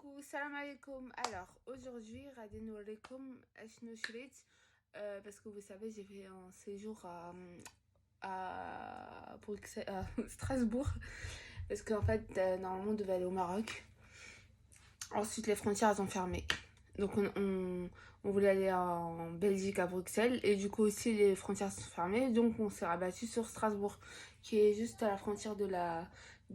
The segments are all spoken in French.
coucou, salam alaikum. Alors aujourd'hui, radino alaikum, ashno shrit, parce que vous savez, j'ai fait un séjour à Bruxelles, à Strasbourg, parce qu'en fait, normalement, on devait aller au Maroc. Ensuite, les frontières elles ont fermé. Donc on voulait aller en Belgique à Bruxelles et du coup aussi les frontières sont fermées, donc on s'est rabattu sur Strasbourg qui est juste à la frontière de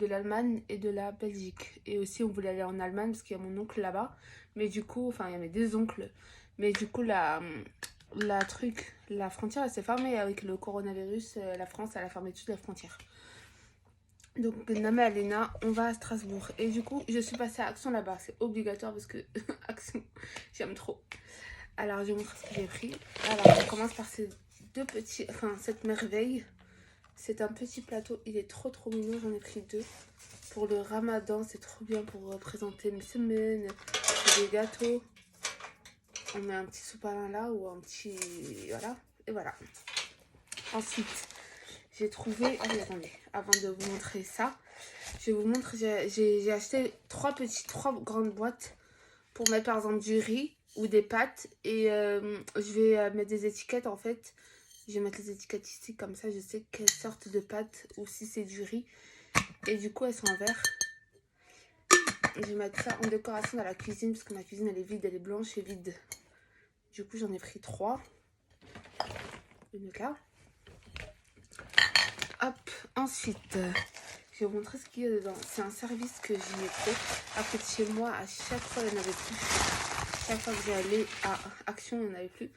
l'Allemagne et de la Belgique. Et aussi on voulait aller en Allemagne parce qu'il y a mon oncle là-bas, mais du coup, enfin il y a mes deux oncles, mais du coup la frontière elle s'est fermée avec le coronavirus, la France elle a fermé toutes les frontières. Donc, Nama et Alena, on va à Strasbourg. Et du coup, je suis passée à Action là-bas. C'est obligatoire parce que Action, j'aime trop. Alors, je vais vous montrer ce que j'ai pris. Alors, on commence par ces deux petits... Enfin, cette merveille. C'est un petit plateau. Il est trop mignon. J'en ai pris deux. Pour le ramadan, c'est trop bien pour représenter une semaine. C'est des gâteaux. On met un petit sopalin là ou un petit... Voilà. Et voilà. Ensuite... J'ai trouvé... Ah oui, attendez. Avant de vous montrer ça, je vais vous montrer... J'ai acheté trois grandes boîtes pour mettre par exemple du riz ou des pâtes. Et je vais mettre des étiquettes en fait. Je vais mettre les étiquettes ici. Comme ça, je sais quelle sorte de pâte ou si c'est du riz. Et du coup, elles sont en verre. Je vais mettre ça en décoration dans la cuisine parce que ma cuisine, elle est vide. Elle est blanche et vide. Du coup, j'en ai pris 3. Une là. Hop, ensuite, je vais vous montrer ce qu'il y a dedans. C'est un service que j'y ai fait. Après, chez moi, à chaque fois, il n'y en avait plus. Chaque fois que j'allais à Action, il n'y en avait plus.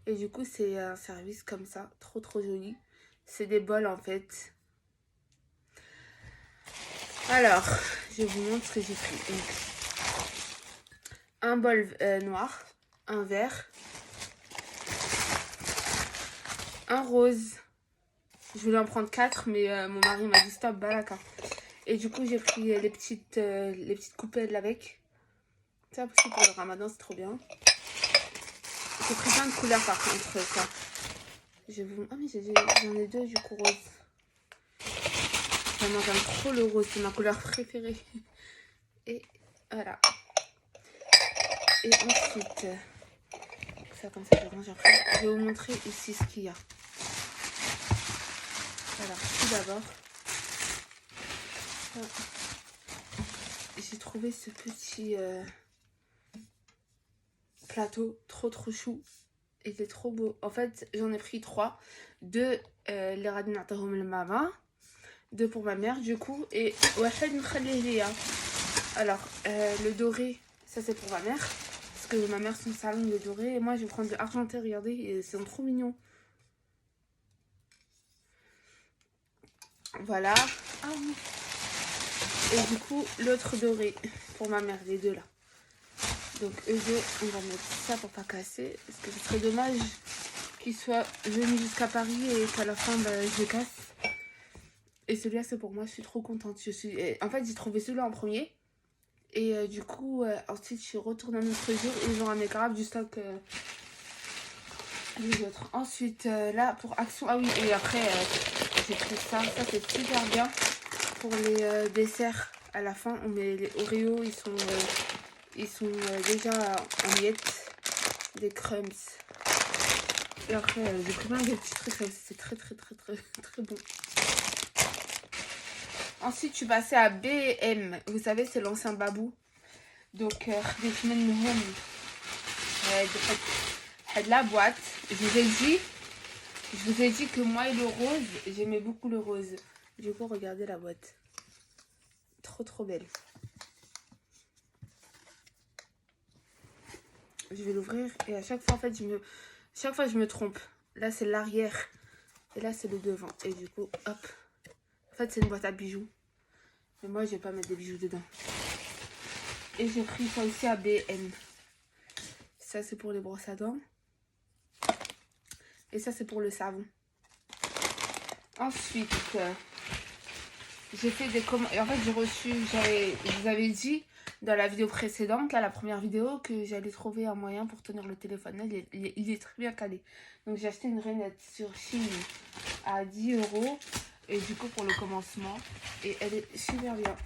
Et du coup, c'est un service comme ça, trop joli. C'est des bols, en fait. Alors, je vous montre ce que j'ai pris. Donc, un bol noir, un vert, un rose. Je voulais en prendre 4, mais mon mari m'a dit stop, balaka. Et du coup, j'ai pris les petites coupelles avec. Ça aussi pour le ramadan, c'est trop bien. J'ai pris plein de couleurs par contre, ça. Je vous... Ah, mais j'en ai deux du coup rose. Vraiment, j'aime trop le rose, c'est ma couleur préférée. Et voilà. Et ensuite, ça comme ça, je range après. Je vais vous montrer ici ce qu'il y a. Alors, tout d'abord, j'ai trouvé ce petit plateau trop chou. Il est trop beau. En fait, j'en ai pris 3. 2 les radins le mama. 2 pour ma mère du coup. Et alors, le doré, ça c'est pour ma mère. Parce que ma mère, son salon, il est doré. Et moi, je vais prendre le argenté, regardez. C'est trop mignon. Voilà. Ah oui. Et du coup, l'autre doré pour ma mère, les deux là. Donc, eux deux, on va mettre ça pour pas casser. Parce que ce serait dommage qu'ils soient venus jusqu'à Paris et qu'à la fin, bah, je le casse. Et celui-là, c'est pour moi. Je suis trop contente. En fait, j'ai trouvé celui-là en premier. Et du coup, ensuite, je suis retournée un autre jour et ils ont ramené grave du stock les autres. Ensuite, là, pour Action... Ah oui, et après, j'ai pris ça. Ça, c'est super bien pour les desserts. À la fin, on met les Oreos. Ils sont déjà en miettes. Des crumbs. Et après, j'ai pris plein de petits trucs. C'est très bon. Ensuite, je suis passée à B&M. Vous savez, c'est l'ancien Babou. Donc, la boîte. Je vous ai dit que moi et le rose, j'aimais beaucoup le rose. Du coup, regardez la boîte. Trop belle. Je vais l'ouvrir et à chaque fois, en fait, je me trompe. Là, c'est l'arrière. Et là, c'est le devant. Et du coup, hop. En fait, c'est une boîte à bijoux. Mais moi, je vais pas mettre des bijoux dedans. Et j'ai pris ça aussi à B&M. Ça, c'est pour les brosses à dents. Et ça, c'est pour le savon. Ensuite, j'ai fait des commandes. Et en fait, j'ai reçu... Je vous avais dit dans la vidéo précédente, là, la première vidéo, que j'allais trouver un moyen pour tenir le téléphone. Là, il est très bien calé. Donc, j'ai acheté une rainette sur Chine à 10 €. Et du coup, pour le commencement. Et elle est super bien.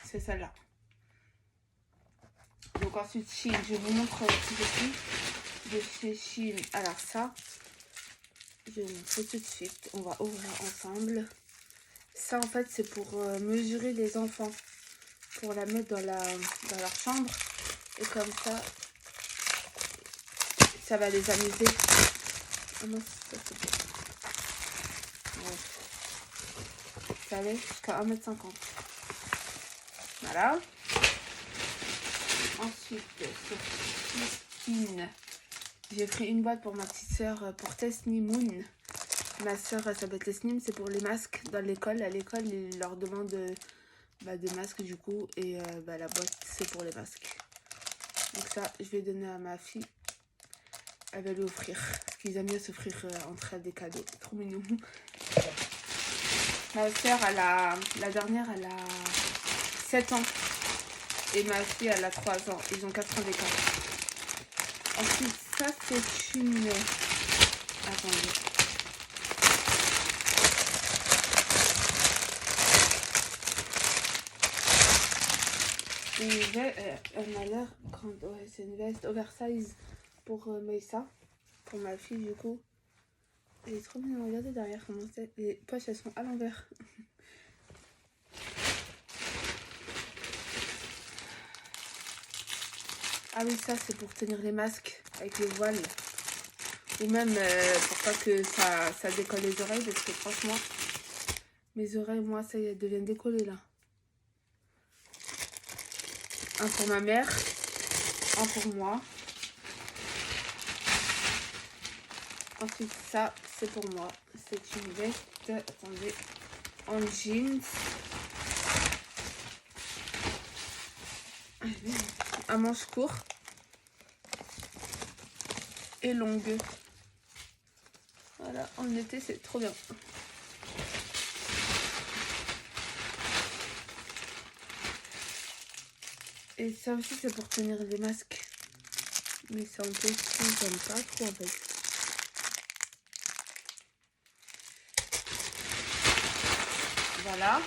C'est celle-là. Donc ensuite, Shein, je vous montre ce que c'est de chez Shein. Alors ça, je vais vous montrer tout de suite. On va ouvrir ensemble. Ça, en fait, c'est pour mesurer les enfants. Pour la mettre dans leur chambre. Et comme ça va les amuser. Ah non, ça c'est bon. Ouais. Ça allait jusqu'à 1,50 m. Voilà. Ensuite, sur Christine, j'ai pris une boîte pour ma petite soeur pour Tesnimoun. Ma soeur, elle s'appelle Tesnim, c'est pour les masques dans l'école. À l'école, ils leur demandent des masques du coup. Et la boîte, c'est pour les masques. Donc ça, je vais donner à ma fille. Elle va lui offrir. Parce qu'ils aiment bien s'offrir entre elles des cadeaux. Trop mignon. Ma soeur, la dernière, elle a 7 ans. Et ma fille, elle a 3 ans. Ils ont 4 ans d'écart. Ensuite, ça, c'est une... Attendez. Elle a l'air grande. Ouais, c'est une veste oversize pour Meissa. Pour ma fille, du coup. Elle est trop bien. Regardez derrière comment c'est. Les poches, elles sont à l'envers. Ah oui, ça, c'est pour tenir les masques avec le voile. Ou même pour pas que ça décolle les oreilles. Parce que franchement, mes oreilles, moi, ça y est, deviennent décollées là. Un pour ma mère. Un pour moi. Ensuite, ça, c'est pour moi. C'est une veste, attendez, en jeans. À manches court et longue. Voilà, en été, c'est trop bien. Et ça aussi, c'est pour tenir les masques. Mais c'est un peu si j'aime pas trop en fait. Voilà.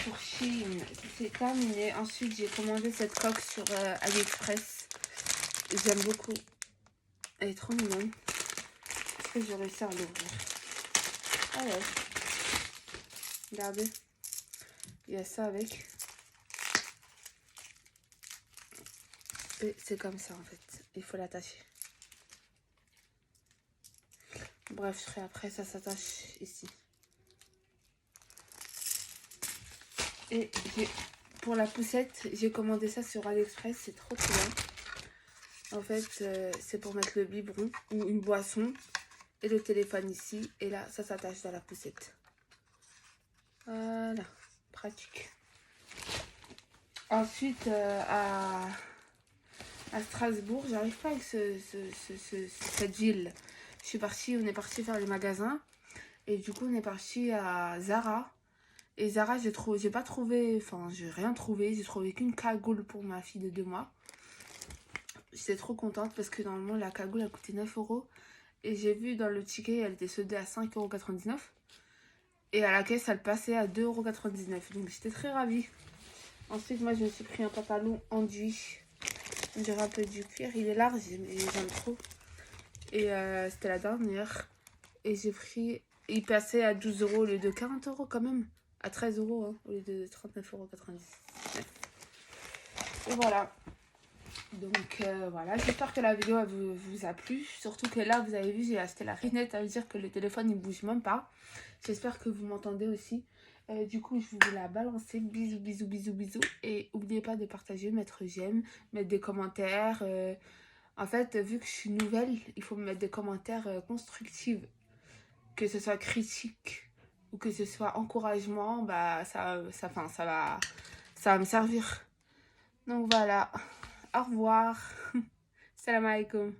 Pour Shein, c'est terminé. Ensuite, j'ai commandé cette coque sur AliExpress. J'aime beaucoup. Elle est trop mignonne. Est-ce que j'ai réussi à l'ouvrir? Ah ouais. Regardez. Il y a ça avec. Et c'est comme ça en fait. Il faut l'attacher. Bref, je ferai après. Ça s'attache ici. Et pour la poussette, j'ai commandé ça sur AliExpress. C'est trop bien. En fait, c'est pour mettre le biberon ou une boisson. Et le téléphone ici. Et là, ça s'attache dans la poussette. Voilà. Pratique. Ensuite, à Strasbourg, j'arrive pas avec cette ville. On est parti faire les magasins. Et du coup, on est parti à Zara. Et Zara, j'ai pas trouvé, enfin, j'ai rien trouvé. J'ai trouvé qu'une cagoule pour ma fille de 2 mois. J'étais trop contente parce que normalement, la cagoule, elle coûtait 9 €. Et j'ai vu dans le ticket, elle était soldée à 5,99 €. Et à la caisse, elle passait à 2,99 €. Donc, j'étais très ravie. Ensuite, moi, je me suis pris un pantalon enduit. On dirait un peu du cuir. Il est large, mais j'aime trop. Et c'était la dernière. Et j'ai pris... Il passait à 12 € au lieu de 40 € quand même. À 13 € hein, au lieu de 39,99 €. Et voilà. Donc voilà, j'espère que la vidéo vous a plu. Surtout que là, vous avez vu, j'ai acheté la rinette. Ça veut dire que le téléphone, il bouge même pas. J'espère que vous m'entendez aussi. Du coup, je vais la balancer. Bisous, bisous, bisous, bisous. Et n'oubliez pas de partager, mettre j'aime, mettre des commentaires. En fait, vu que je suis nouvelle, il faut me mettre des commentaires constructifs. Que ce soit critique ou que ce soit encouragement, bah ça va me servir. Donc voilà. Au revoir. Salam alaikum.